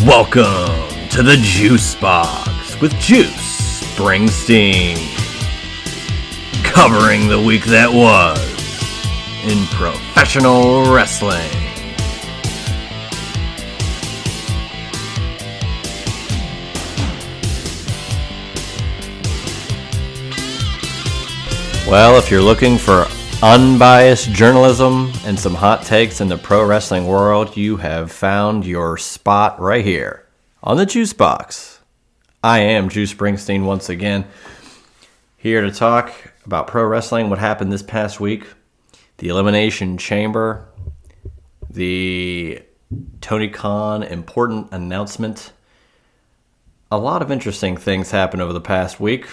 Welcome to the Juice Box with Juice Springsteen, covering the week that was in professional wrestling. Well, if you're looking for unbiased journalism and some hot takes in the pro wrestling world, you have found your spot right here on the Juice Box. I am Juice Springsteen once again, here to talk about pro wrestling, what happened this past week, the Elimination Chamber, the Tony Khan important announcement. A lot of interesting things happened over the past week,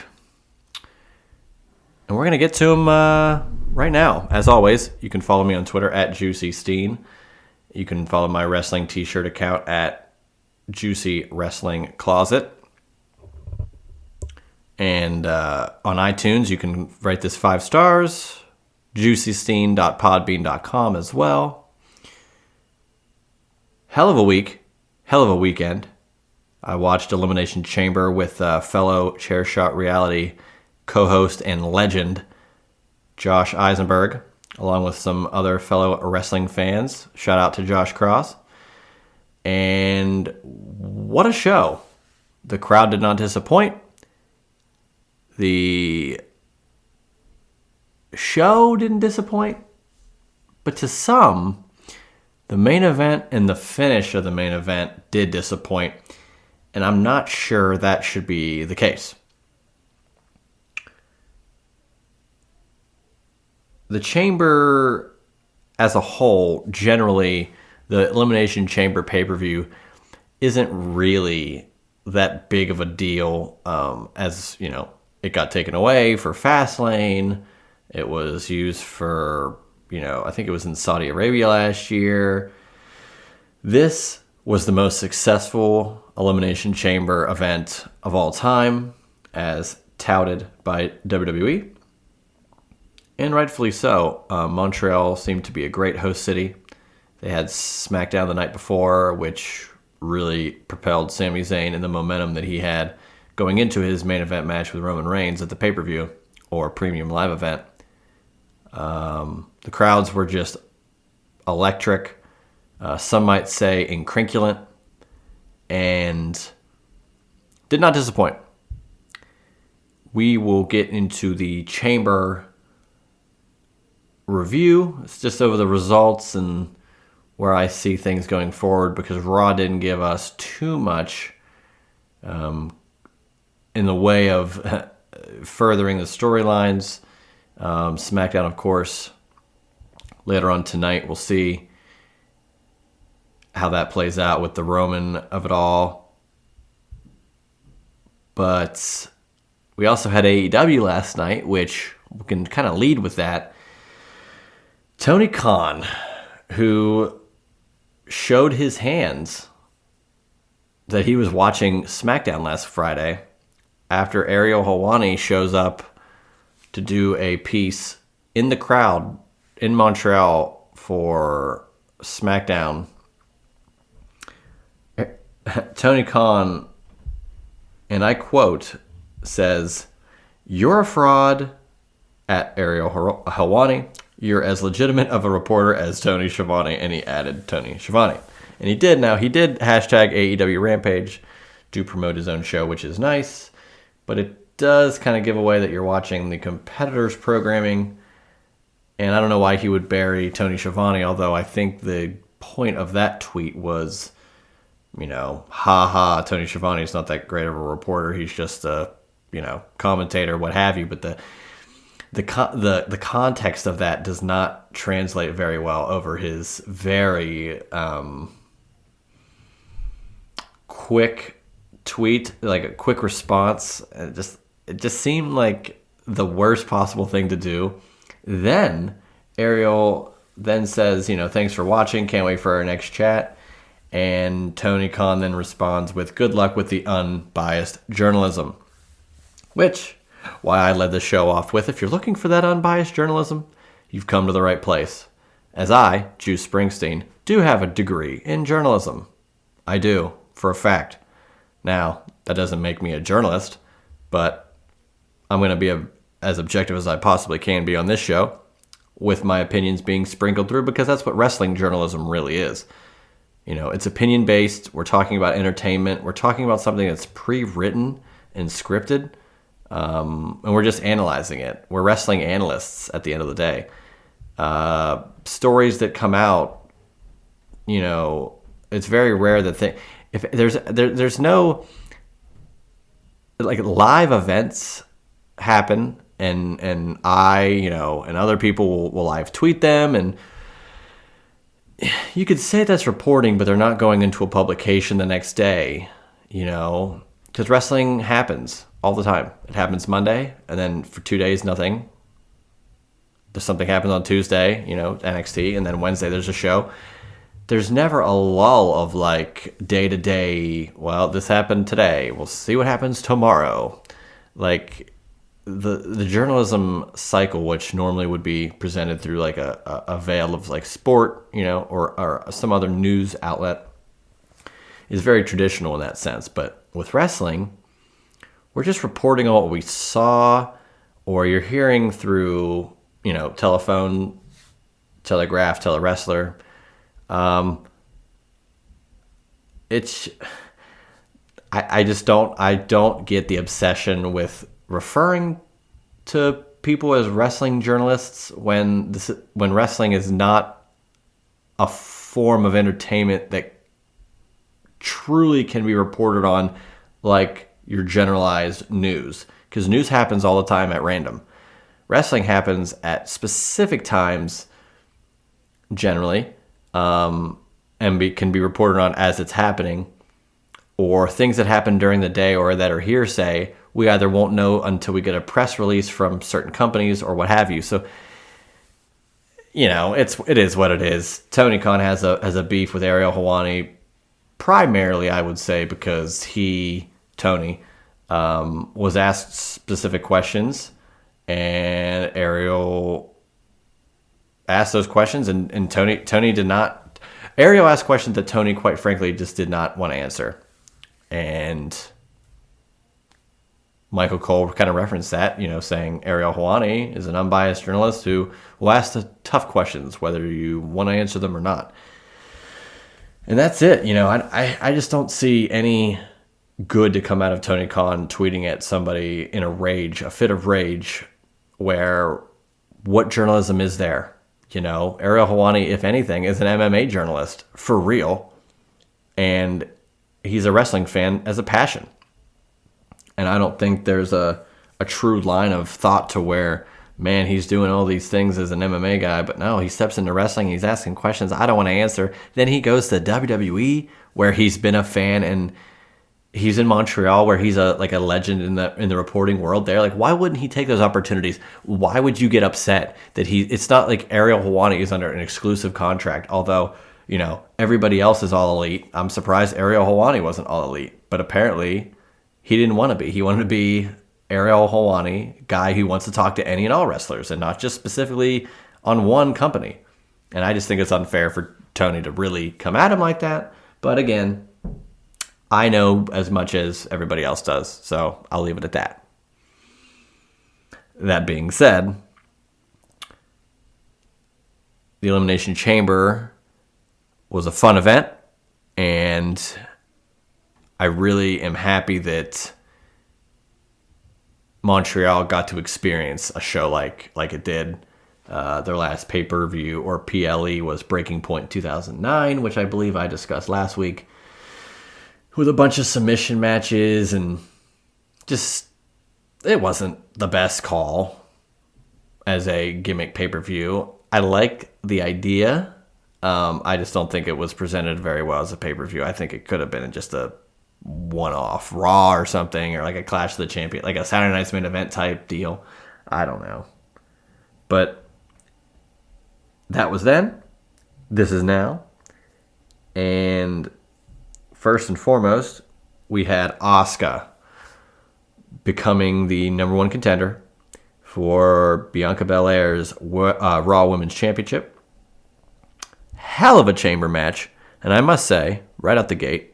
and we're going to get to them right now. As always, you can follow me on Twitter at JuicySteen. You can follow my wrestling t-shirt account at Juicy Wrestling Closet. And on iTunes, you can rate this 5 stars. JuicySteen.podbean.com as well. Hell of a week. Hell of a weekend. I watched Elimination Chamber with fellow Chairshot Reality co-host and legend Josh Eisenberg, along with some other fellow wrestling fans. Shout out to Josh Cross. And what a show. The crowd did not disappoint. The show didn't disappoint. But to some, the main event and the finish of the main event did disappoint. And I'm not sure that should be the case. The Chamber as a whole, generally, the Elimination Chamber pay-per-view isn't really that big of a deal. As, you know, it got taken away for Fastlane. It was used for, I think it was in Saudi Arabia last year. This was the most successful Elimination Chamber event of all time, as touted by WWE. And rightfully so. Montreal seemed to be a great host city. They had SmackDown the night before, which really propelled Sami Zayn and the momentum that he had going into his main event match with Roman Reigns at the pay-per-view or premium live event. The crowds were just electric. Some might say incrinculant. And did not disappoint. We will get into the Chamber review. It's just over the results and where I see things going forward, because Raw didn't give us too much in the way of furthering the storylines. SmackDown, of course, later on tonight, we'll see how that plays out with the Roman of it all. But we also had AEW last night, which we can kind of lead with that. Tony Khan, who showed his hands that he was watching SmackDown last Friday after Ariel Helwani shows up to do a piece in the crowd in Montreal for SmackDown. Tony Khan, and I quote, says, "You're a fraud," at Ariel Helwani. "You're as legitimate of a reporter as Tony Schiavone," and he added Tony Schiavone. And he did hashtag AEW Rampage to promote his own show, which is nice, but it does kind of give away that you're watching the competitors' programming, and I don't know why he would bury Tony Schiavone, although I think the point of that tweet was, Tony Schiavone is not that great of a reporter, he's just a, commentator, what have you, but the context of that does not translate very well over his very quick tweet, like a quick response. It just seemed like the worst possible thing to do. Then Ariel then says, "Thanks for watching. Can't wait for our next chat." And Tony Khan then responds with, "Good luck with the unbiased journalism," which why I led the show off with, if you're looking for that unbiased journalism, you've come to the right place. As I, Juice Springsteen, do have a degree in journalism. I do. for a fact. Now, that doesn't make me a journalist, but I'm going to be as objective as I possibly can be on this show, with my opinions being sprinkled through, because that's what wrestling journalism really is. It's opinion-based. We're talking about entertainment. We're talking about something that's pre-written and scripted, and we're just analyzing it. We're wrestling analysts at the end of the day. Stories that come out, it's very rare that if there's no, like, live events happen, and I, and other people will live tweet them, and you could say that's reporting, but they're not going into a publication the next day, because wrestling happens all the time. It happens Monday, and then for 2 days, nothing. There's something happens on Tuesday, NXT, and then Wednesday there's a show. There's never a lull of, like, day to day, well, this happened today, we'll see what happens tomorrow. Like, the journalism cycle, which normally would be presented through, like, a veil of, like, sport, or some other news outlet, is very traditional in that sense. But with wrestling, we're just reporting on what we saw, or you're hearing through, telephone, telegraph, telewrestler. I don't get the obsession with referring to people as wrestling journalists when wrestling is not a form of entertainment that truly can be reported on like your generalized news, because news happens all the time at random. Wrestling happens at specific times generally, and can be reported on as it's happening, or things that happen during the day or that are hearsay, we either won't know until we get a press release from certain companies or what have you. So, it is what it is. Tony Khan has a beef with Ariel Helwani, primarily, I would say, because Tony, was asked specific questions, and Ariel asked those questions, and Tony did not. Ariel asked questions that Tony, quite frankly, just did not want to answer. And Michael Cole kind of referenced that, saying Ariel Helwani is an unbiased journalist who will ask the tough questions, whether you want to answer them or not. And that's it. I just don't see any good to come out of Tony Khan tweeting at somebody in a fit of rage, where what journalism is there? Ariel Helwani, if anything, is an MMA journalist for real, and he's a wrestling fan as a passion. And I don't think there's a true line of thought to where, man, he's doing all these things as an MMA guy, but no, he steps into wrestling, he's asking questions I don't want to answer. Then he goes to WWE, where he's been a fan, and he's in Montreal, where he's a legend in the reporting world there. Like, why wouldn't he take those opportunities? Why would you get upset that it's not like Ariel Helwani is under an exclusive contract, although, everybody else is all elite. I'm surprised Ariel Helwani wasn't all elite, but apparently he didn't want to be. He wanted to be Ariel Helwani, guy who wants to talk to any and all wrestlers, and not just specifically on one company. And I just think it's unfair for Tony to really come at him like that. But again, I know as much as everybody else does, so I'll leave it at that. That being said, the Elimination Chamber was a fun event, and I really am happy that Montreal got to experience a show like it did. Their last pay-per-view, or PLE, was Breaking Point 2009, which I believe I discussed last week, with a bunch of submission matches, and just, it wasn't the best call as a gimmick pay-per-view. I like the idea. I just don't think it was presented very well as a pay-per-view. I think it could have been just a one-off Raw or something, or like a Clash of the Champions, like a Saturday Night's Main Event type deal. I don't know. But that was then. This is now. And first and foremost, we had Asuka becoming the number one contender for Bianca Belair's Raw Women's Championship. Hell of a chamber match. And I must say, right out the gate,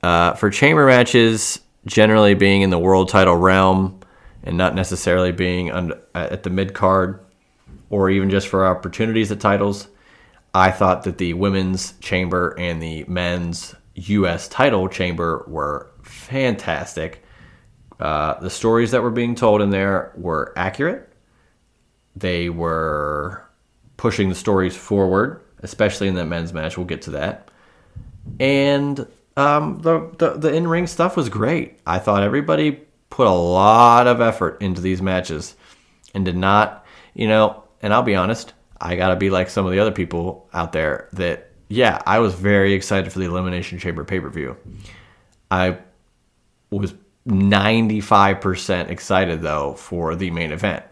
For chamber matches, generally being in the world title realm and not necessarily being at the mid card or even just for opportunities at titles, I thought that the women's chamber and the men's U.S. title chamber were fantastic. The stories that were being told in there were accurate. They were pushing the stories forward, especially in that men's match. We'll get to that. And the in-ring stuff was great. I thought everybody put a lot of effort into these matches and did not, and I'll be honest, I got to be like some of the other people out there that, yeah, I was very excited for the Elimination Chamber pay-per-view. I was 95% excited, though, for the main event.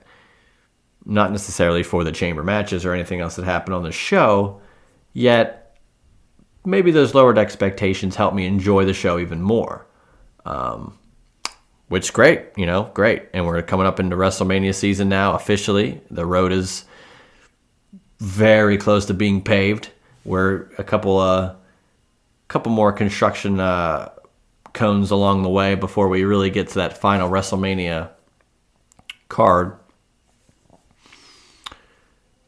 Not necessarily for the chamber matches or anything else that happened on the show, yet maybe those lowered expectations helped me enjoy the show even more. Which is great, great. And we're coming up into WrestleMania season now, officially. The road is very close to being paved. We're a couple more construction cones along the way before we really get to that final WrestleMania card.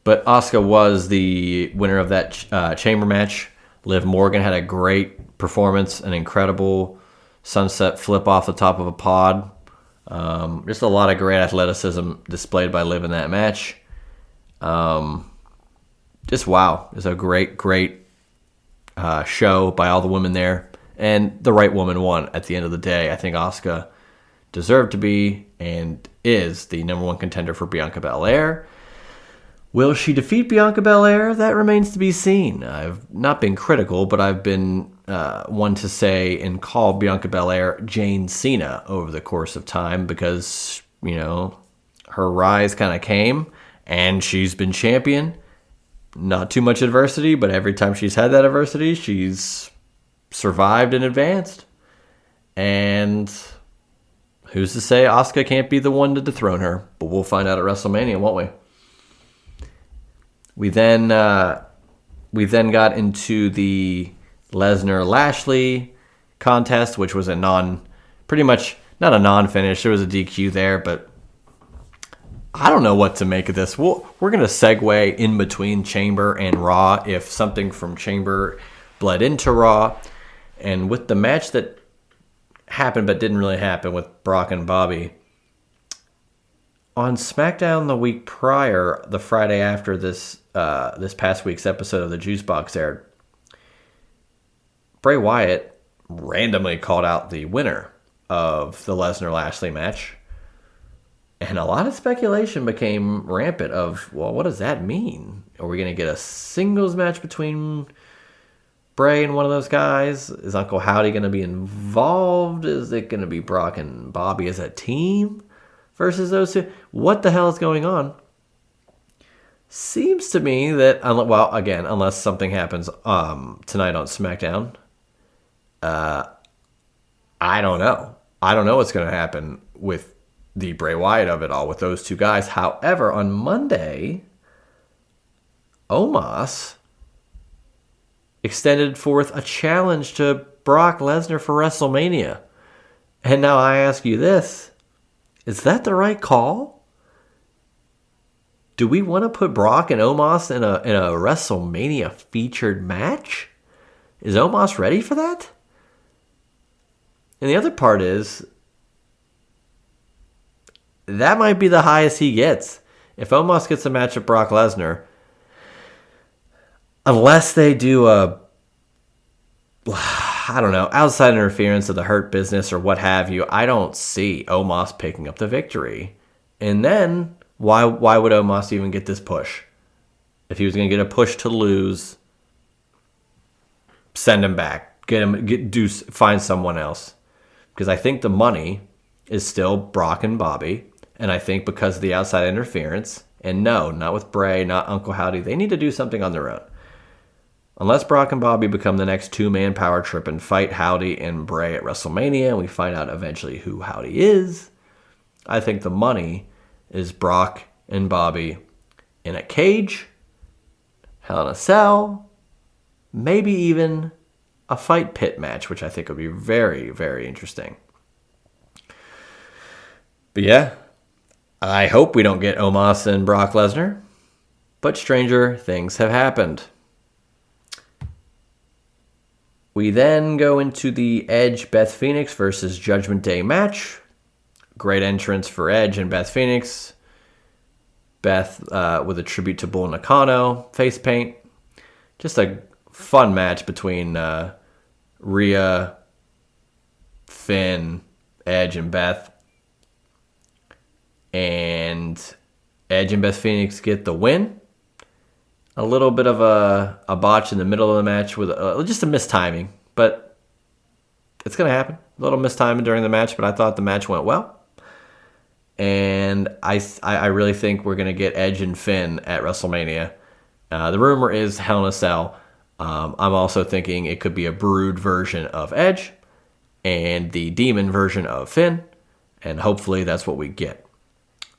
But Asuka was the winner of that chamber match. Liv Morgan had a great performance, an incredible sunset flip off the top of a pod. Just a lot of great athleticism displayed by Liv in that match. Just wow. It's a great show by all the women there. And the right woman won at the end of the day. I think Asuka deserved to be and is the number one contender for Bianca Belair. Will she defeat Bianca Belair? That remains to be seen. I've not been critical, but I've been one to say and call Bianca Belair Jane Cena over the course of time because, her rise kind of came and she's been champion. Not too much adversity, but every time she's had that adversity, she's survived and advanced. And who's to say Asuka can't be the one to dethrone her? But we'll find out at WrestleMania, won't we? We then got into the Lesnar-Lashley contest, which was pretty much not a non-finish. There was a DQ there, but I don't know what to make of this. We're going to segue in between Chamber and Raw if something from Chamber bled into Raw. And with the match that happened but didn't really happen with Brock and Bobby, on SmackDown the week prior, the Friday after this past week's episode of the Juice Box aired, Bray Wyatt randomly called out the winner of the Lesnar-Lashley match. And a lot of speculation became rampant of, well, what does that mean? Are we going to get a singles match between Bray and one of those guys? Is Uncle Howdy going to be involved? Is it going to be Brock and Bobby as a team versus those two? What the hell is going on? Seems to me that, well, again, unless something happens tonight on SmackDown, I don't know. I don't know what's going to happen with the Bray Wyatt of it all with those two guys. However, on Monday, Omos extended forth a challenge to Brock Lesnar for WrestleMania. And now I ask you this. Is that the right call? Do we want to put Brock and Omos in a WrestleMania featured match? Is Omos ready for that? And the other part is, that might be the highest he gets. If Omos gets a match with Brock Lesnar, unless they do outside interference of the Hurt Business or what have you, I don't see Omos picking up the victory. And then, why would Omos even get this push? If he was going to get a push to lose, send him back. Find someone else. Because I think the money is still Brock and Bobby. And I think because of the outside interference, and no, not with Bray, not Uncle Howdy, they need to do something on their own. Unless Brock and Bobby become the next two-man power trip and fight Howdy and Bray at WrestleMania, and we find out eventually who Howdy is, I think the money is Brock and Bobby in a cage, Hell in a Cell, maybe even a fight pit match, which I think would be very, very interesting. But yeah, I hope we don't get Omos and Brock Lesnar, but stranger things have happened. We then go into the Edge Beth Phoenix versus Judgment Day match. Great entrance for Edge and Beth Phoenix. Beth with a tribute to Bull Nakano, face paint. Just a fun match between Rhea, Finn, Edge, and Beth. And Edge and Beth Phoenix get the win. A little bit of a botch in the middle of the match with just a mistiming, but it's going to happen. A little mistiming during the match, but I thought the match went well. And I really think we're going to get Edge and Finn at WrestleMania. The rumor is Hell in a Cell. I'm also thinking it could be a Brood version of Edge and the Demon version of Finn, and hopefully that's what we get.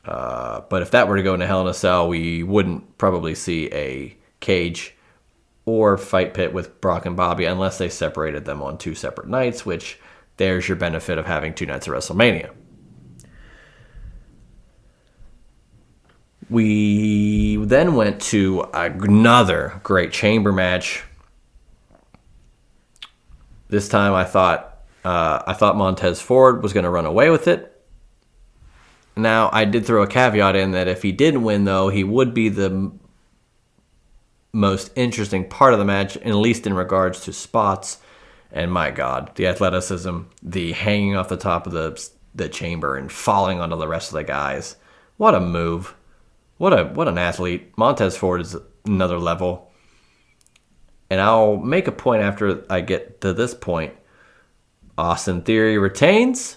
But if that were to go into Hell in a Cell, we wouldn't probably see a cage or fight pit with Brock and Bobby unless they separated them on 2 separate nights, which there's your benefit of having 2 nights of WrestleMania. We then went to another great chamber match. This time I thought Montez Ford was going to run away with it. Now, I did throw a caveat in that if he did win, though, he would be the most interesting part of the match, at least in regards to spots. And my God, the athleticism, the hanging off the top of the chamber and falling onto the rest of the guys. What a move. What an athlete. Montez Ford is another level. And I'll make a point after I get to this point. Austin Theory retains.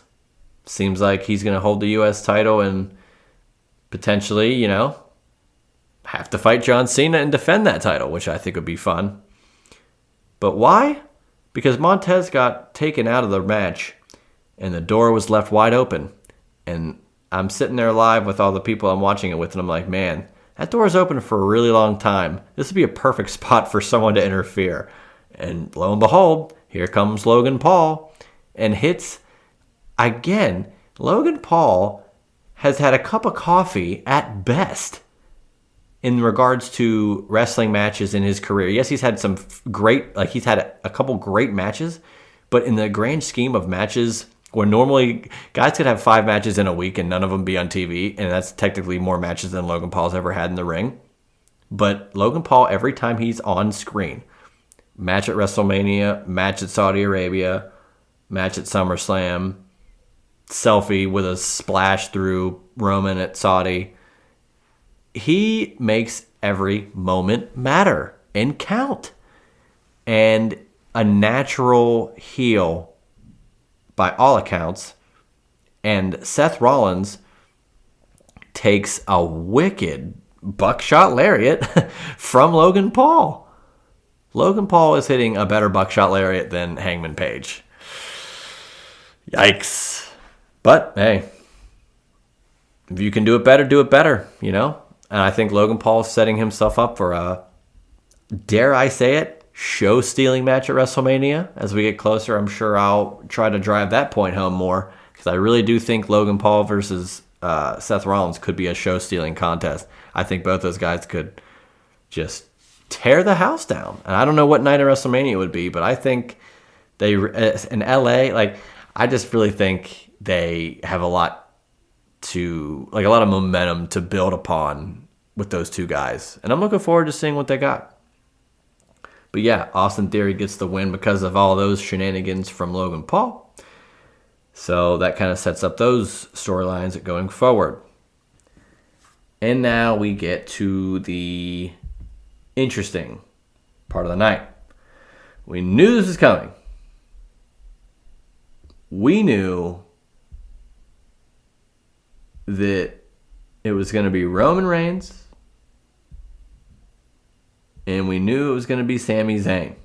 Seems like he's going to hold the U.S. title and potentially, have to fight John Cena and defend that title, which I think would be fun. But why? Because Montez got taken out of the match and the door was left wide open. And I'm sitting there live with all the people I'm watching it with, and I'm like, man, that door is open for a really long time. This would be a perfect spot for someone to interfere. And lo and behold, here comes Logan Paul and hits again. Logan Paul has had a cup of coffee at best in regards to wrestling matches in his career. Yes, he's had some he's had a couple great matches, but in the grand scheme of matches where normally guys could have 5 matches in a week and none of them be on TV, and that's technically more matches than Logan Paul's ever had in the ring. But Logan Paul, every time he's on screen, match at WrestleMania, match at Saudi Arabia, match at SummerSlam, selfie with a splash through Roman at Saudi, he makes every moment matter and count. And a natural heel by all accounts. And Seth Rollins takes a wicked buckshot lariat from Logan Paul. Logan Paul is hitting a better buckshot lariat than Hangman Page. Yikes. But, hey, if you can do it better, And I think Logan Paul is setting himself up for a, dare I say it, show-stealing match at WrestleMania. As we get closer, I'm sure I'll try to drive that point home more, because I really do think Logan Paul versus Seth Rollins could be a show-stealing contest. I think both those guys could just tear the house down. And I don't know what night of WrestleMania it would be, but I think they, in LA, I just really think they have a lot of momentum to build upon with those two guys. And I'm looking forward to seeing what they got. But yeah, Austin Theory gets the win because of all those shenanigans from Logan Paul. So that kind of sets up those storylines going forward. And now we get to the interesting part of the night. We knew this was coming. We knew that it was going to be Roman Reigns, and we knew it was going to be Sami Zayn.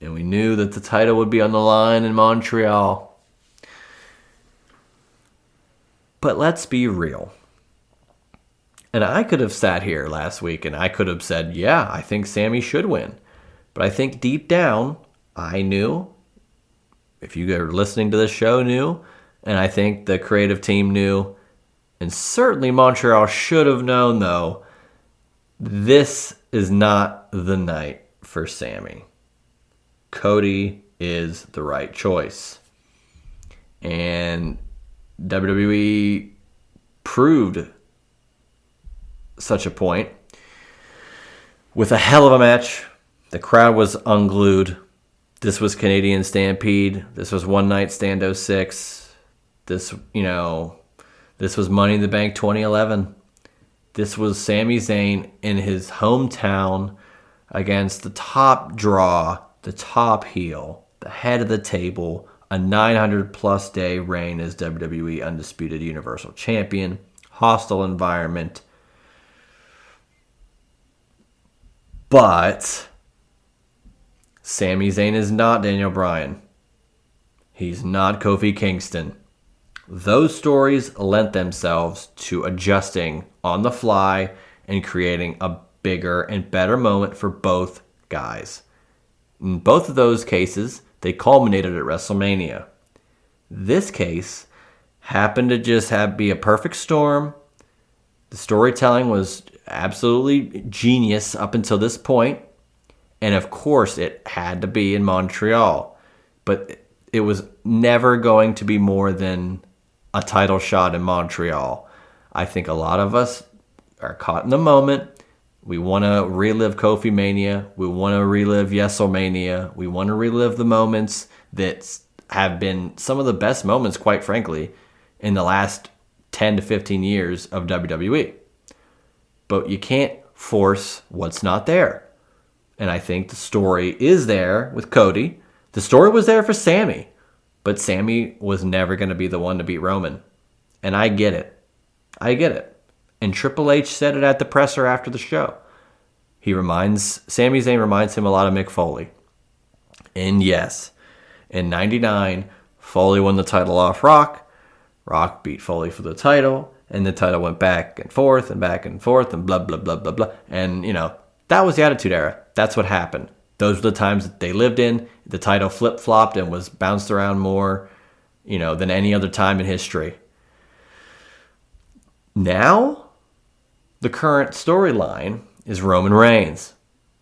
And we knew that the title would be on the line in Montreal. But let's be real. And I could have sat here last week and I could have said, yeah, I think Sami should win. But I think deep down, I knew, if you were listening to this show knew, and I think the creative team knew, and certainly Montreal should have known, though, this is not the night for Sammy. Cody is the right choice. And WWE proved such a point with a hell of a match. The crowd was unglued. This was Canadian Stampede. This was One Night Stand 06. This was Money in the Bank 2011. This was Sami Zayn in his hometown against the top draw, the top heel, the head of the table, a 900-plus day reign as WWE Undisputed Universal Champion, hostile environment. But Sami Zayn is not Daniel Bryan. He's not Kofi Kingston. Those stories lent themselves to adjusting on the fly and creating a bigger and better moment for both guys. In both of those cases, they culminated at WrestleMania. This case happened to just be a perfect storm. The storytelling was absolutely genius up until this point. And of course, it had to be in Montreal. But it was never going to be more than a title shot in Montreal. I think a lot of us are caught in the moment. We want to relive Kofi Mania. We want to relive Yeselmania. We want to relive the moments that have been some of the best moments, quite frankly, in the last 10 to 15 years of WWE. But you can't force what's not there. And I think the story is there with Cody. The story was there for Sammy. But Sammy was never going to be the one to beat Roman. And I get it. And Triple H said it at the presser after the show. Sami Zayn reminds him a lot of Mick Foley. And yes, in 99, Foley won the title off Rock. Rock beat Foley for the title. And the title went back and forth and blah, blah, blah, blah, blah. And, that was the Attitude Era. That's what happened. Those were the times that they lived in. The title flip-flopped and was bounced around more, than any other time in history. Now, the current storyline is Roman Reigns.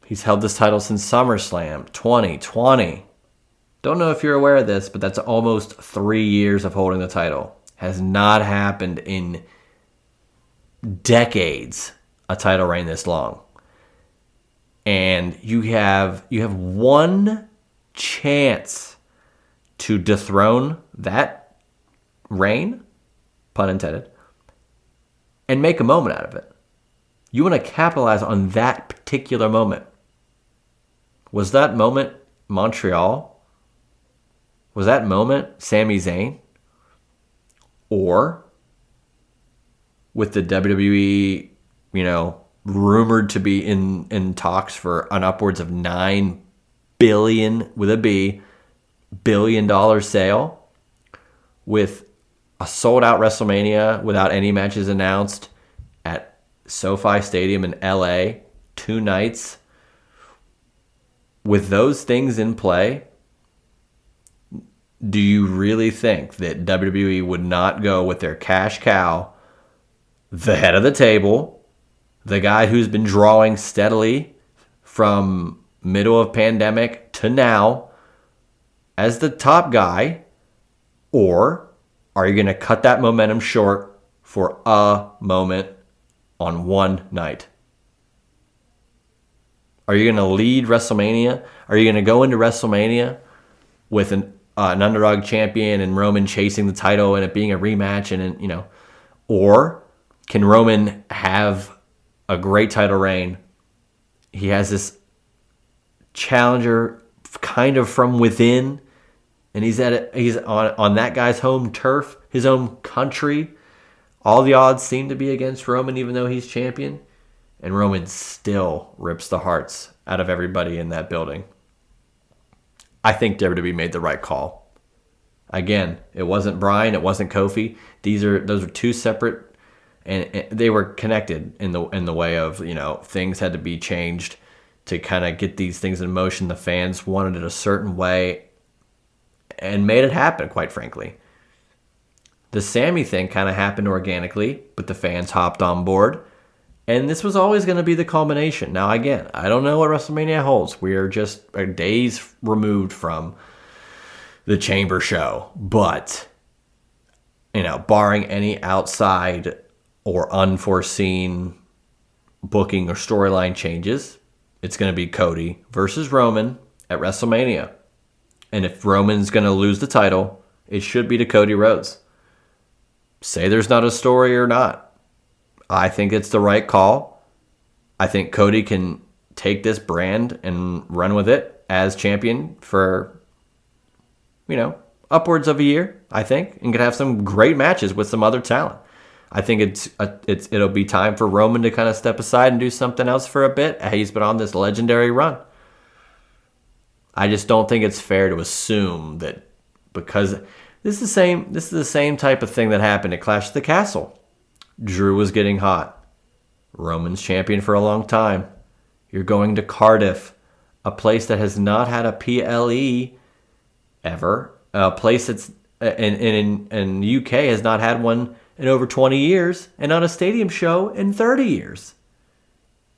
He's held this title since SummerSlam 2020. Don't know if you're aware of this, but that's almost 3 years of holding the title. Has not happened in decades, a title reign this long. And you have one chance to dethrone that reign, pun intended, and make a moment out of it. You want to capitalize on that particular moment. Was that moment Montreal? Was that moment Sami Zayn? Or with the WWE, rumored to be in talks for an upwards of $9 billion with a B, $1 billion sale, with a sold-out WrestleMania without any matches announced at SoFi Stadium in LA, 2 nights. With those things in play, do you really think that WWE would not go with their cash cow, the head of the table, the guy who's been drawing steadily from middle of pandemic to now as the top guy? Or are you going to cut that momentum short for a moment on one night? Are you going to lead WrestleMania? Are you going to go into WrestleMania with an underdog champion and Roman chasing the title and it being a rematch? And or can Roman have a great title reign? He has this challenger kind of from within, and he's on that guy's home turf, his own country. All the odds seem to be against Roman, even though he's champion. And Roman still rips the hearts out of everybody in that building. I think WWE made the right call. Again, it wasn't Bryan, it wasn't Kofi. Those are two separate, and they were connected in the way of, things had to be changed to kind of get these things in motion. The fans wanted it a certain way and made it happen, quite frankly. The Sammy thing kind of happened organically, but the fans hopped on board. And this was always going to be the culmination. Now, again, I don't know what WrestleMania holds. We are just days removed from the Chamber show. But, barring any outside or unforeseen booking or storyline changes, it's going to be Cody versus Roman at WrestleMania. And if Roman's going to lose the title, it should be to Cody Rhodes. Say there's not a story or not. I think it's the right call. I think Cody can take this brand and run with it as champion for, upwards of a year, I think, and could have some great matches with some other talent. I think it'll be time for Roman to kind of step aside and do something else for a bit. He's been on this legendary run. I just don't think it's fair to assume that because this is the same type of thing that happened at Clash of the Castle. Drew was getting hot. Roman's champion for a long time. You're going to Cardiff, a place that has not had a PLE ever. A place that's in the UK has not had one in over 20 years, and on a stadium show in 30 years.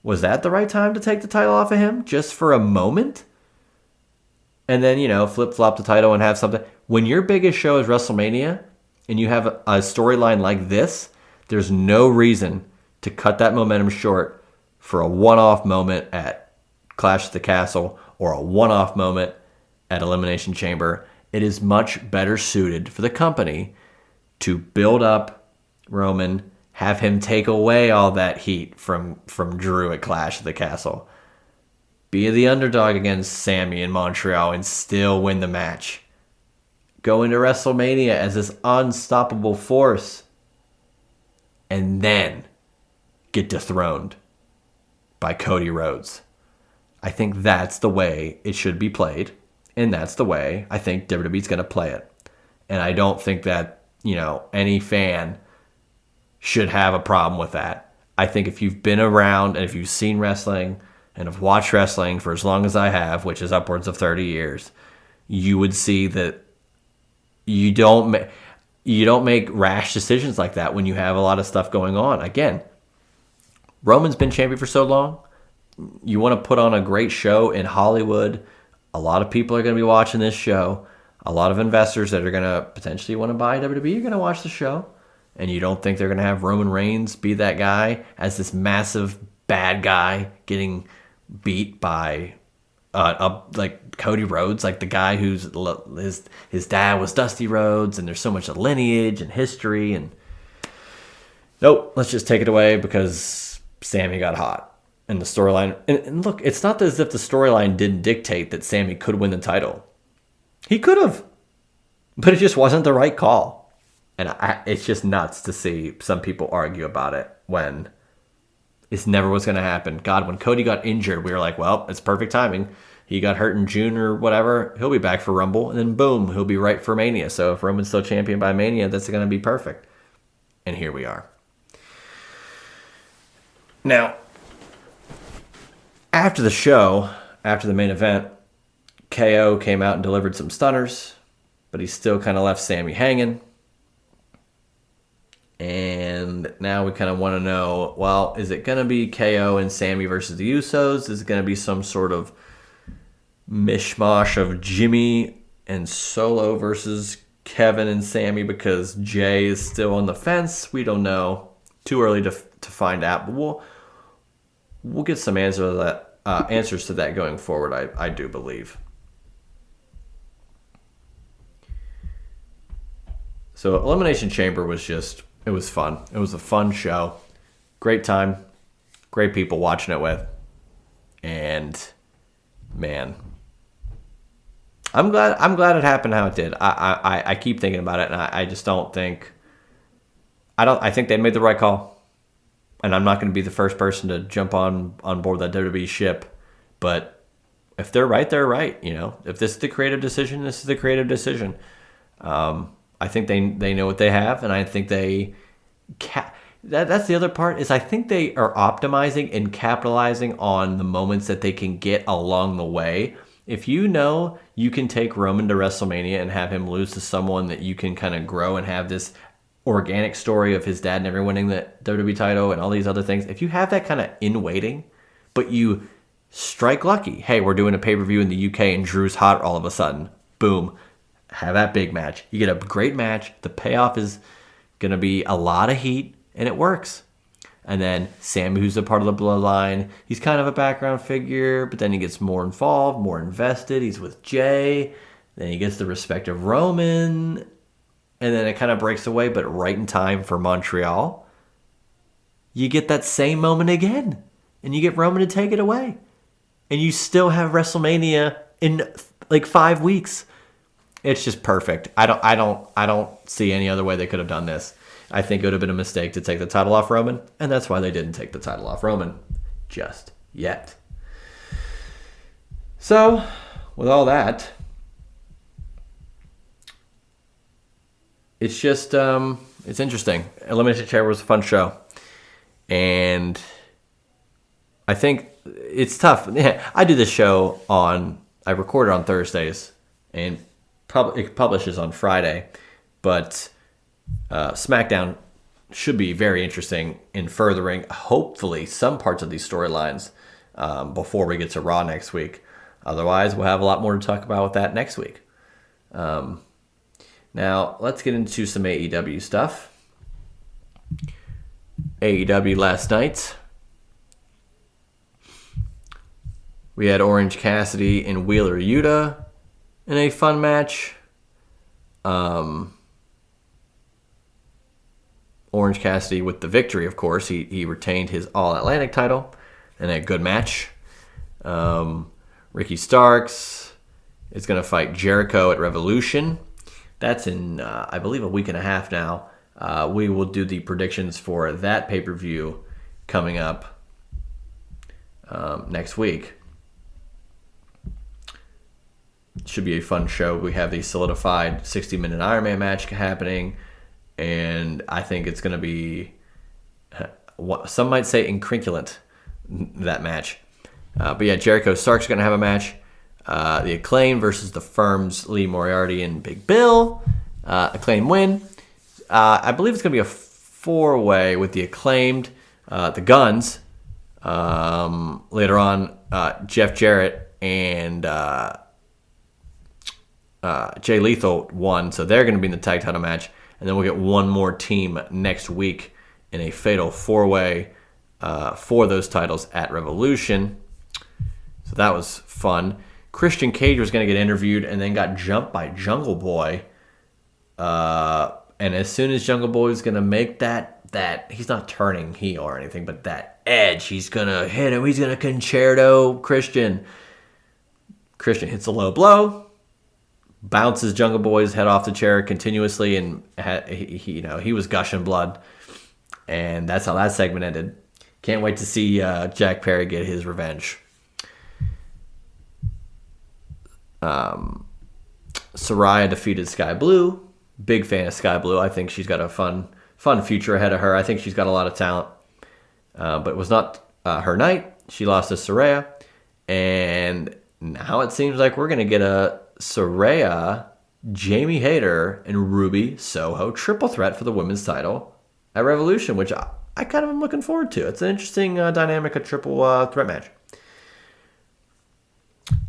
Was that the right time to take the title off of him just for a moment? And then, flip-flop the title and have something. When your biggest show is WrestleMania and you have a storyline like this, there's no reason to cut that momentum short for a one-off moment at Clash of the Castle or a one-off moment at Elimination Chamber. It is much better suited for the company to build up Roman, have him take away all that heat from Drew at Clash of the Castle. Be the underdog against Sammy in Montreal and still win the match. Go into WrestleMania as this unstoppable force. And then get dethroned by Cody Rhodes. I think that's the way it should be played. And that's the way I think WWE's going to play it. And I don't think that, any fan should have a problem with that. I think if you've been around and if you've seen wrestling and have watched wrestling for as long as I have, which is upwards of 30 years, you would see that you don't make rash decisions like that when you have a lot of stuff going on. Again, Roman's been champion for so long. You want to put on a great show in Hollywood. A lot of people are going to be watching this show. A lot of investors that are going to potentially want to buy WWE are going to watch the show. And you don't think they're going to have Roman Reigns be that guy as this massive bad guy getting beat by like Cody Rhodes, like the guy whose his dad was Dusty Rhodes, and there's so much lineage and history. And nope, let's just take it away because Sammy got hot. And the storyline, and look, it's not as if the storyline didn't dictate that Sammy could win the title. He could have, but it just wasn't the right call. And it's just nuts to see some people argue about it when it's never was going to happen. God, when Cody got injured, we were like, well, it's perfect timing. He got hurt in June or whatever. He'll be back for Rumble, and then boom, he'll be right for Mania. So if Roman's still champion by Mania, that's going to be perfect. And here we are. Now, after the show, after the main event, KO came out and delivered some stunners, but he still kind of left Sammy hanging. And now we kind of want to know, well, is it going to be KO and Sammy versus the Usos? Is it going to be some sort of mishmash of Jimmy and Solo versus Kevin and Sammy because Jay is still on the fence? We don't know. Too early to find out, but we'll get some answers to that going forward, I do believe. So Elimination Chamber was it was fun. It was a fun show. Great time. Great people watching it with. And man, I'm glad it happened how it did. I keep thinking about it, and I just don't think I think they made the right call. And I'm not going to be the first person to jump on board that WWE ship, but if they're right, they're right. If this is the creative decision, this is the creative decision. I think they know what they have, and I think That's the other part is I think they are optimizing and capitalizing on the moments that they can get along the way. If you know you can take Roman to WrestleMania and have him lose to someone that you can kind of grow and have this organic story of his dad never winning the WWE title and all these other things, if you have that kind of in waiting, but you strike lucky, hey, we're doing a pay-per-view in the UK and Drew's hot all of a sudden, boom, have that big match. You get a great match. The payoff is going to be a lot of heat. And it works. And then Sammy, who's a part of the bloodline, he's kind of a background figure, but then he gets more involved, more invested. He's with Jay. Then he gets the respect of Roman. And then it kind of breaks away, but right in time for Montreal, you get that same moment again. And you get Roman to take it away. And you still have WrestleMania in like 5 weeks. It's just perfect. I don't see any other way they could have done this. I think it would have been a mistake to take the title off Roman, and that's why they didn't take the title off Roman just yet. So, with all that, it's just, it's interesting. Elimination Chamber was a fun show, and I think it's tough. I do this show I record it on Thursdays, and it publishes on Friday, but SmackDown should be very interesting in furthering, hopefully, some parts of these storylines before we get to Raw next week. Otherwise, we'll have a lot more to talk about with that next week. Now, let's get into some AEW stuff. AEW last night, we had Orange Cassidy and Wheeler Yuta in a fun match. Orange Cassidy with the victory, of course. He retained his All-Atlantic title in a good match. Ricky Starks is going to fight Jericho at Revolution. That's in, I believe, a week and a half now. We will do the predictions for that pay-per-view coming up next week. Should be a fun show. We have the solidified 60-minute Iron Man match happening. And I think it's going to be, some might say, incrinculant, that match. But yeah, Jericho Stark's going to have a match. The Acclaim versus the Firm's Lee Moriarty and Big Bill. Acclaim win. I believe it's going to be a 4-way with the Acclaimed, the Guns. Later on, Jeff Jarrett and Jay Lethal won, so they're going to be in the tag title match. And then we'll get one more team next week in a fatal 4-way for those titles at Revolution. So that was fun. Christian Cage was going to get interviewed and then got jumped by Jungle Boy. And as soon as Jungle Boy is going to make that he's not turning heel or anything, but that edge, he's going to hit him. He's going to concerto Christian. Christian hits a low blow. Bounces Jungle Boy's head off the chair continuously, and he was gushing blood, and that's how that segment ended. Can't wait to see Jack Perry get his revenge. Saraya defeated Sky Blue. Big fan of Sky Blue. I think she's got a fun future ahead of her. I think she's got a lot of talent, but it was not her night. She lost to Saraya, and now it seems like we're going to get a Saraya, Jamie Hayter, and Ruby Soho triple threat for the women's title at Revolution, which I kind of am looking forward to. It's an interesting dynamic, a triple threat match.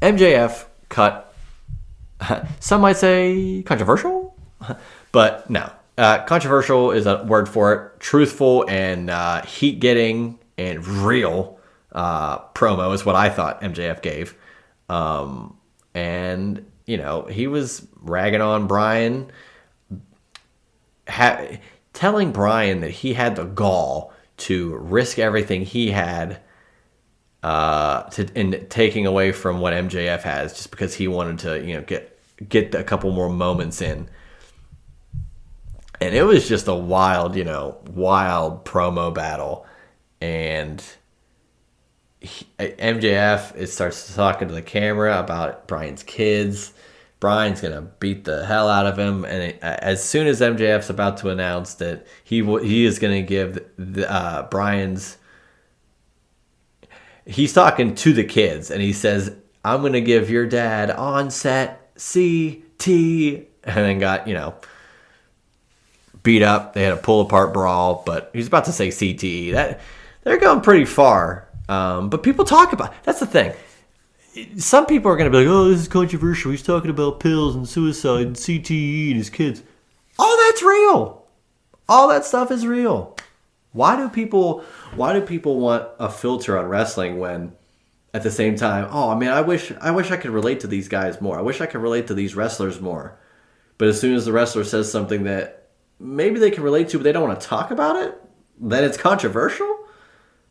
MJF cut, some might say controversial, but no. Controversial is a word for it. Truthful and heat-getting and real promo is what I thought MJF gave. And he was ragging on Bryan, telling Bryan that he had the gall to risk everything he had in taking away from what MJF has, just because he wanted to, get a couple more moments in. And it was just a wild promo battle. And MJF starts talking to the camera about Bryan's kids. Bryan's going to beat the hell out of him. And as soon as MJF's about to announce that he is going to give Bryan's... He's talking to the kids, and he says, I'm going to give your dad on-set CT. And then got, beat up. They had a pull-apart brawl, but he's about to say CTE. They're going pretty far. But people talk about... That's the thing. Some people are going to be like, oh, this is controversial. He's talking about pills and suicide and CTE and his kids. All that's real. All that stuff is real. Why do people want a filter on wrestling when at the same time, oh, I mean, I wish I could relate to these guys more. I wish I could relate to these wrestlers more. But as soon as the wrestler says something that maybe they can relate to, but they don't want to talk about it, then it's controversial?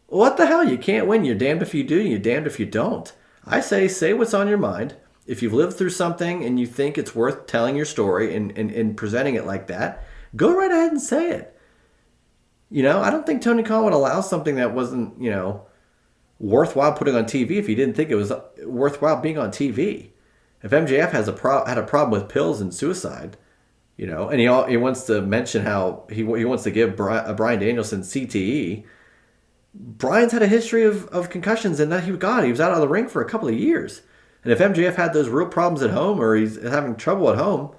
What the hell? You can't win. You're damned if you do, and you're damned if you don't. I say what's on your mind. If you've lived through something and you think it's worth telling your story and presenting it like that, go right ahead and say it. I don't think Tony Khan would allow something that wasn't, worthwhile putting on TV if he didn't think it was worthwhile being on TV. If MJF had a problem with pills and suicide, and he wants to mention how he wants to give Bryan Danielson CTE. Bryan's had a history of concussions, and that he was out of the ring for a couple of years. And if MJF had those real problems at home, or he's having trouble at home,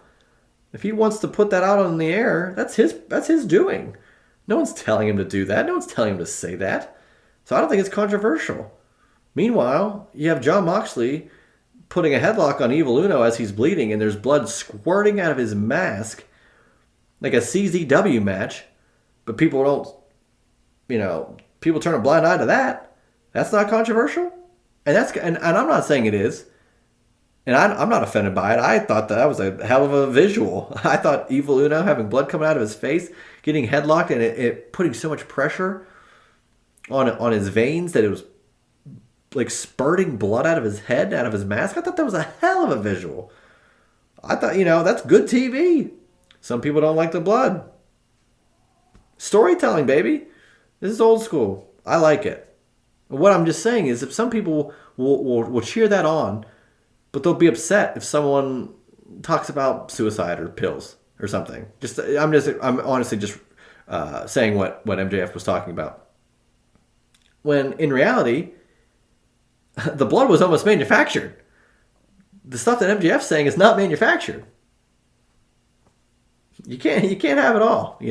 if he wants to put that out on the air, that's his doing. No one's telling him to do that. No one's telling him to say that. So I don't think it's controversial. Meanwhile, you have Jon Moxley putting a headlock on Evil Uno as he's bleeding, and there's blood squirting out of his mask, like a CZW match. But people don't, people turn a blind eye to that. That's not controversial. And I'm not saying it is. And I'm not offended by it. I thought that was a hell of a visual. I thought Evil Uno having blood coming out of his face, getting headlocked, and it putting so much pressure on his veins that it was like spurting blood out of his head, out of his mask. I thought that was a hell of a visual. I thought, that's good TV. Some people don't like the blood. Storytelling, baby. This is old school. I like it. What I'm just saying is if some people will cheer that on, but they'll be upset if someone talks about suicide or pills or something. I'm honestly just saying what MJF was talking about. When in reality, the blood was almost manufactured. The stuff that MJF's saying is not manufactured. You can't have it all.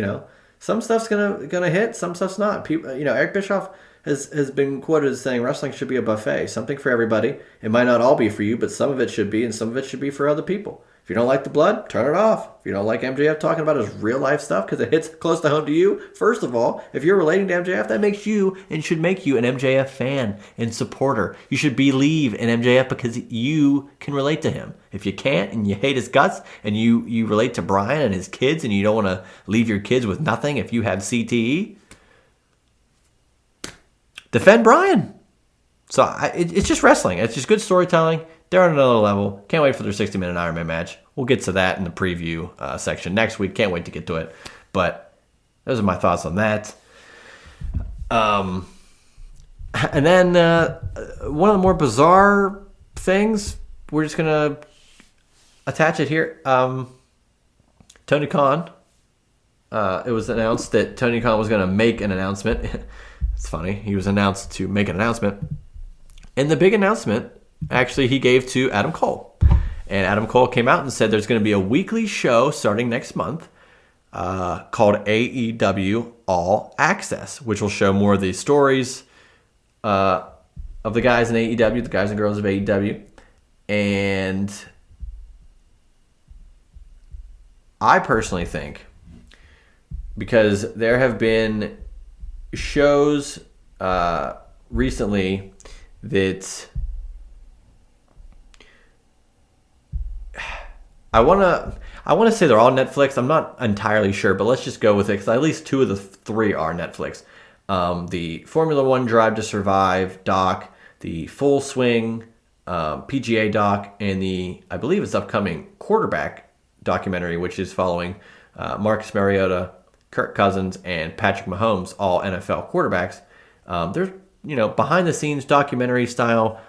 Some stuff's gonna hit, some stuff's not. People, Eric Bischoff has been quoted as saying wrestling should be a buffet, something for everybody. It might not all be for you, but some of it should be, and some of it should be for other people. If you don't like the blood, turn it off. If you don't like MJF talking about his real life stuff because it hits close to home to you, first of all, if you're relating to MJF, that makes you and should make you an MJF fan and supporter. You should believe in MJF because you can relate to him. If you can't and you hate his guts and you relate to Bryan and his kids and you don't want to leave your kids with nothing if you have CTE, defend Bryan. So it's just wrestling. It's just good storytelling. They're on another level. Can't wait for their 60-minute Iron Man match. We'll get to that in the preview section next week. Can't wait to get to it. But those are my thoughts on that. And then one of the more bizarre things, we're just going to attach it here. Tony Khan. It was announced that Tony Khan was going to make an announcement. It's funny. He was announced to make an announcement. And the big announcement, actually, he gave to Adam Cole. And Adam Cole came out and said there's going to be a weekly show starting next month called AEW All Access, which will show more of the stories of the guys in AEW, the guys and girls of AEW. And I personally think, because there have been shows recently that I want to say they're all Netflix. I'm not entirely sure, but let's just go with it because at least 2 of the 3 are Netflix. The Formula One Drive to Survive doc, the Full Swing PGA doc, and I believe it's upcoming quarterback documentary, which is following Marcus Mariota, Kirk Cousins, and Patrick Mahomes, all NFL quarterbacks. There's behind the scenes documentary style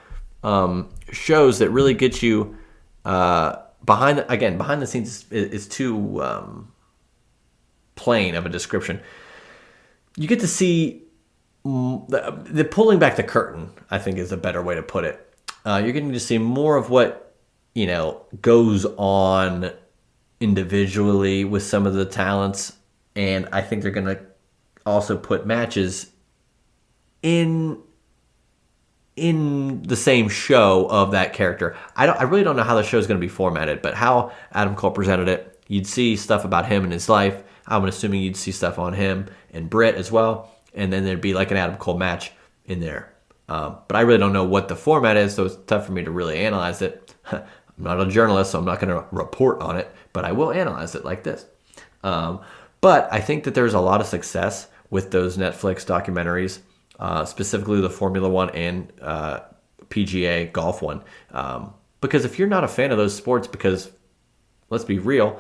shows that really get you behind the scenes is too plain of a description. You get to see the pulling back the curtain, I think, is a better way to put it. You're getting to see more of what, goes on individually with some of the talents. And I think they're going to also put matches in the same show of that character. I really don't know how the show is going to be formatted, but how Adam Cole presented it, you'd see stuff about him and his life. I'm assuming you'd see stuff on him and Britt as well. And then there'd be like an Adam Cole match in there. But I really don't know what the format is, so it's tough for me to really analyze it. I'm not a journalist, so I'm not going to report on it, but I will analyze it like this. But I think that there's a lot of success with those Netflix documentaries, specifically the Formula One and PGA golf one. Because if you're not a fan of those sports, because let's be real,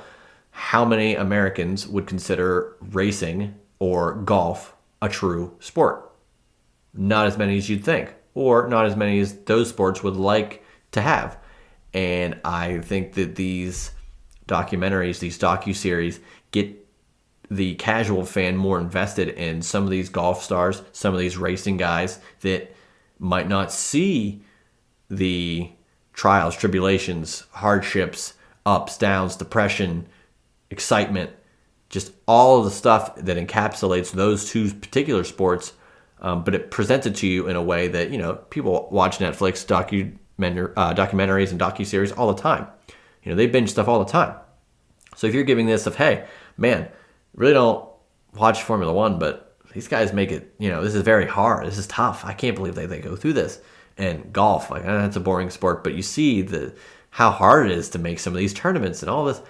how many Americans would consider racing or golf a true sport? Not as many as you'd think, or not as many as those sports would like to have. And I think that these documentaries, these docuseries, get the casual fan more invested in some of these golf stars, some of these racing guys that might not see the trials, tribulations, hardships, ups, downs, depression, excitement, just all of the stuff that encapsulates those two particular sports, but it presents it to you in a way that, people watch Netflix documentaries and docuseries all the time. They binge stuff all the time. So if you're giving this of, hey, man, really don't watch Formula One, but these guys make it, this is very hard. This is tough. I can't believe they go through this. And golf, that's a boring sport, but you see how hard it is to make some of these tournaments and all this.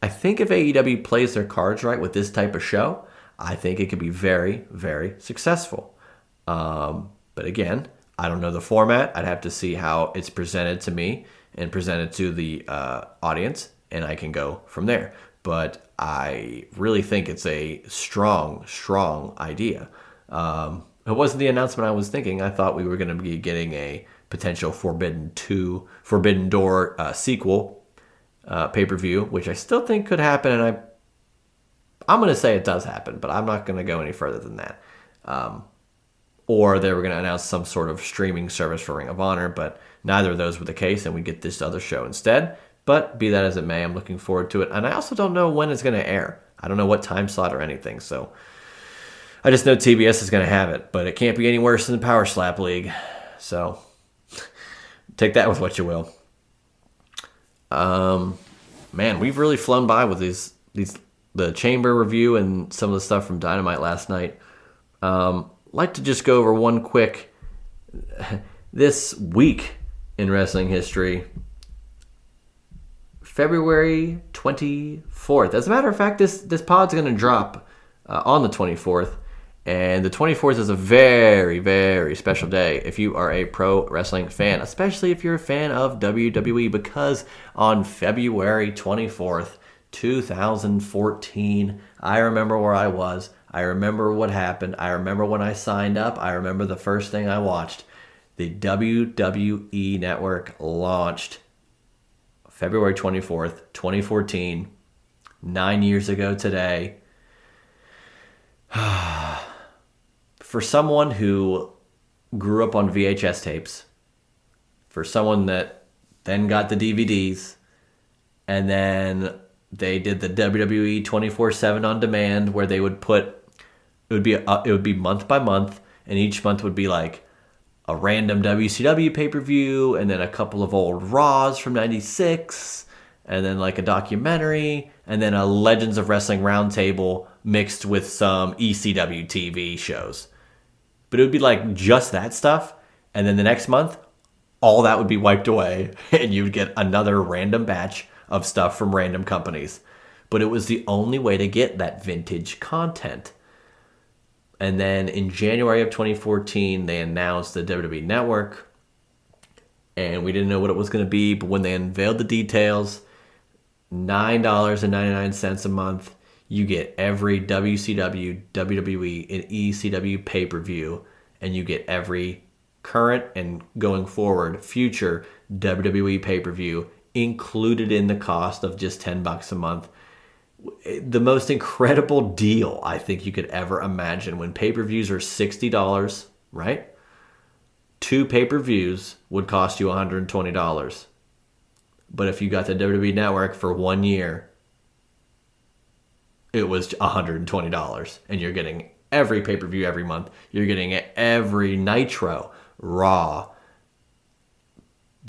I think if AEW plays their cards right with this type of show, I think it could be very, very successful. But again, I don't know the format. I'd have to see how it's presented to me and presented to the audience, and I can go from there. But I really think it's a strong, strong idea. It wasn't the announcement I was thinking. I thought we were going to be getting a potential Forbidden Door sequel pay-per-view, which I still think could happen, and I'm going to say it does happen, but I'm not going to go any further than that. Or they were going to announce some sort of streaming service for Ring of Honor, but neither of those were the case, and we get this other show instead. But be that as it may, I'm looking forward to it. And I also don't know when it's going to air. I don't know what time slot or anything, so I just know TBS is going to have it, but it can't be any worse than the Power Slap League. So take that with what you will. Man, we've really flown by with the Chamber review and some of the stuff from Dynamite last night. Like to just go over one quick this week in wrestling history. February 24th. As a matter of fact, this pod's going to drop on the 24th. And the 24th is a very, very special day if you are a pro wrestling fan, especially if you're a fan of WWE, because on February 24th, 2014, I remember where I was. I remember what happened. I remember when I signed up. I remember the first thing I watched. The WWE Network launched February 24th, 2014, 9 years ago today. For someone who grew up on VHS tapes, for someone that then got the DVDs, and then they did the WWE 24/7 on demand, where they would put it would be month by month, and each month would be like a random WCW pay-per-view, and then a couple of old Raws from '96, and then like a documentary, and then a Legends of Wrestling roundtable mixed with some ECW TV shows. But it would be like just that stuff, and then the next month, all that would be wiped away, and you'd get another random batch of stuff from random companies. But it was the only way to get that vintage content. And then in January of 2014, they announced the WWE Network, and we didn't know what it was going to be, but when they unveiled the details, $9.99 a month, you get every WCW, WWE, and ECW pay-per-view, and you get every current and going forward future WWE pay-per-view included in the cost of just $10 a month. The most incredible deal I think you could ever imagine. When pay-per-views are $60, right? 2 pay-per-views would cost you $120. But if you got the WWE Network for 1 year, it was $120. And you're getting every pay-per-view every month. You're getting every Nitro, Raw,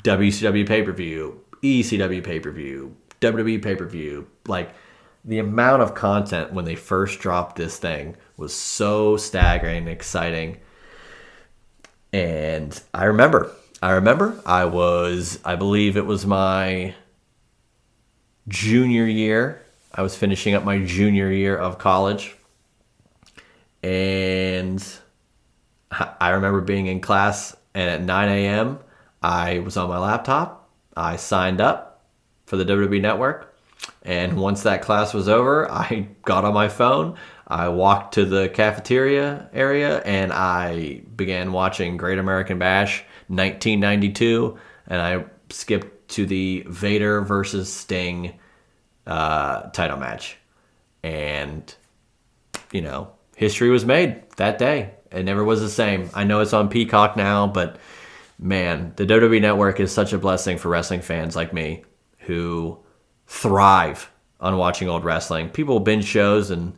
WCW pay-per-view, ECW pay-per-view, WWE pay-per-view. Like, the amount of content when they first dropped this thing was so staggering and exciting. And I remember I believe it was my junior year. I was finishing up my junior year of college. And I remember being in class, and at 9 a.m., I was on my laptop. I signed up for the WWE Network. And once that class was over, I got on my phone. I walked to the cafeteria area, and I began watching Great American Bash 1992. And I skipped to the Vader versus Sting title match. And, history was made that day. It never was the same. I know it's on Peacock now, but man, the WWE Network is such a blessing for wrestling fans like me who thrive on watching old wrestling. People binge shows and,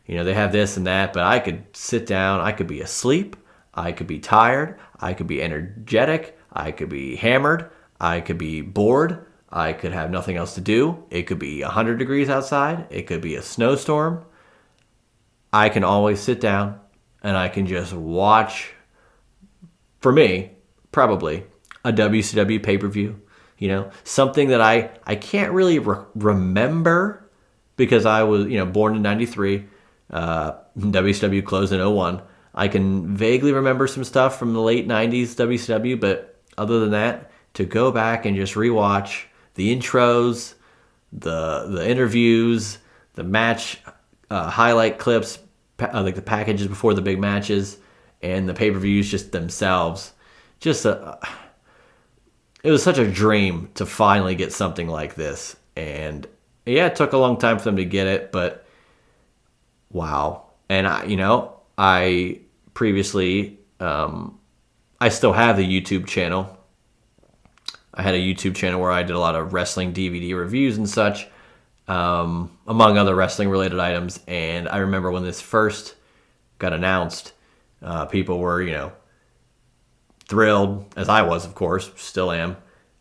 they have this and that, but I could sit down, I could be asleep, I could be tired, I could be energetic, I could be hammered, I could be bored, I could have nothing else to do. It could be 100 degrees outside, it could be a snowstorm. I can always sit down and I can just watch, for me, probably a WCW pay-per-view. Something that I can't really remember because I was, born in 93. WCW closed in 01. I can vaguely remember some stuff from the late 90s WCW, but other than that, to go back and just rewatch the intros, the interviews, the match highlight clips, like the packages before the big matches, and the pay-per-views just themselves, it was such a dream to finally get something like this. And yeah, it took a long time for them to get it, but wow. And I previously, I still have the YouTube channel. I had a YouTube channel where I did a lot of wrestling DVD reviews and such, among other wrestling related items. And I remember when this first got announced, people were, thrilled, as I was, of course, still am.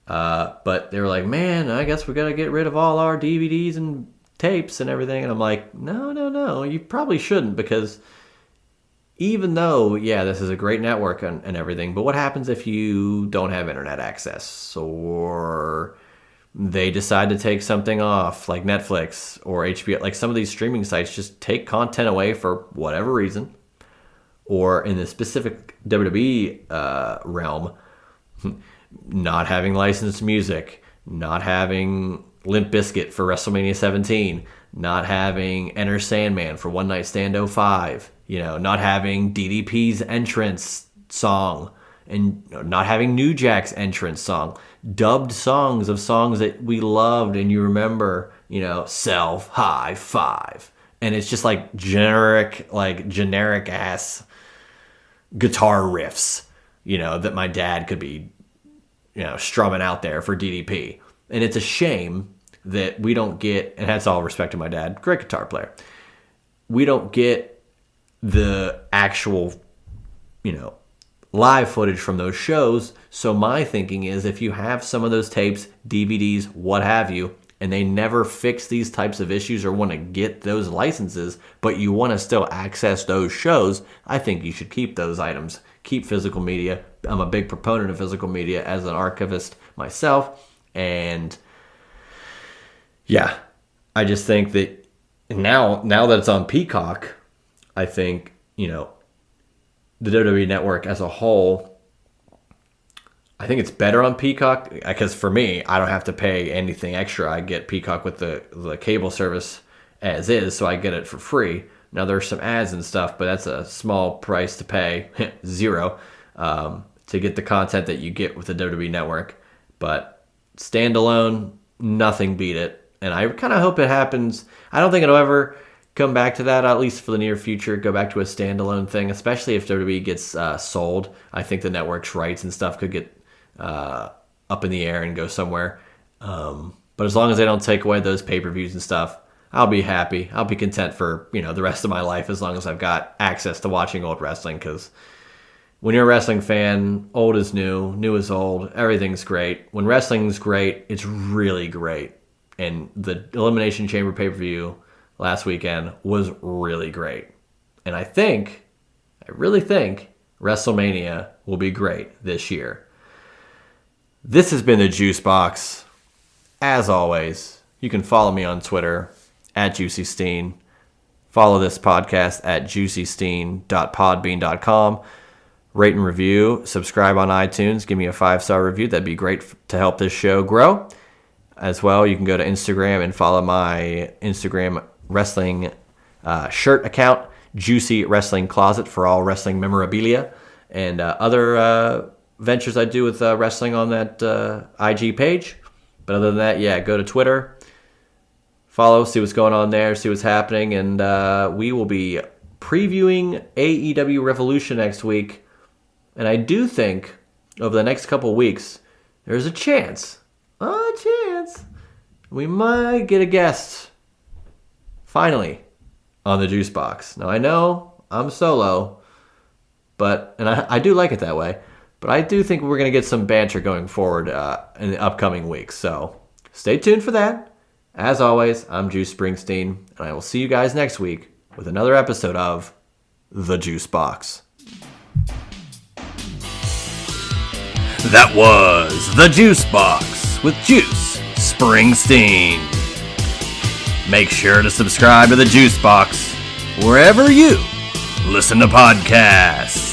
But they were like, man, I guess we got to get rid of all our DVDs and tapes and everything. And I'm like, no, you probably shouldn't, because even though, yeah, this is a great network and everything, but what happens if you don't have internet access, or they decide to take something off, like Netflix or HBO? Like, some of these streaming sites just take content away for whatever reason. Or in the specific WWE realm, not having licensed music, not having Limp Bizkit for WrestleMania 17, not having Enter Sandman for One Night Stand 05, not having DDP's entrance song, and not having New Jack's entrance song, dubbed songs of songs that we loved and you remember, Self High Five. And it's just like generic ass guitar riffs, that my dad could be, strumming out there for DDP. And it's a shame that we don't get, and that's all respect to my dad, great guitar player, we don't get the actual, live footage from those shows. So my thinking is, if you have some of those tapes, DVDs, what have you, and they never fix these types of issues or want to get those licenses, but you want to still access those shows, I think you should keep those items. Keep physical media. I'm a big proponent of physical media as an archivist myself. And yeah, I just think that now that it's on Peacock, I think, the WWE Network as a whole, I think it's better on Peacock, because for me, I don't have to pay anything extra. I get Peacock with the cable service as is, so I get it for free. Now, there's some ads and stuff, but that's a small price to pay, $0, to get the content that you get with the WWE Network. But standalone, nothing beat it. And I kind of hope it happens. I don't think it'll ever come back to that, at least for the near future, go back to a standalone thing, especially if WWE gets sold. I think the network's rights and stuff could get up in the air and go somewhere. But as long as they don't take away those pay-per-views and stuff, I'll be happy. I'll be content for, the rest of my life as long as I've got access to watching old wrestling, because when you're a wrestling fan, old is new, new is old, everything's great. When wrestling's great, it's really great. And the Elimination Chamber pay-per-view last weekend was really great. And I really think WrestleMania will be great this year. This has been the Juice Box. As always, you can follow me on Twitter at JuicySteen. Follow this podcast at juicysteen.podbean.com. Rate and review. Subscribe on iTunes. Give me a 5-star review. That'd be great to help this show grow. As well, you can go to Instagram and follow my Instagram wrestling shirt account, Juicy Wrestling Closet, for all wrestling memorabilia and other ventures I do with wrestling on that IG page. But other than that, go to Twitter, follow, see what's going on there, see what's happening, and we will be previewing AEW Revolution next week. And I do think over the next couple weeks, there's a chance, we might get a guest finally on the Juice Box. Now I know I'm solo, and I do like it that way. But I do think we're going to get some banter going forward in the upcoming weeks. So stay tuned for that. As always, I'm Juice Springsteen, and I will see you guys next week with another episode of The Juice Box. That was The Juice Box with Juice Springsteen. Make sure to subscribe to The Juice Box wherever you listen to podcasts.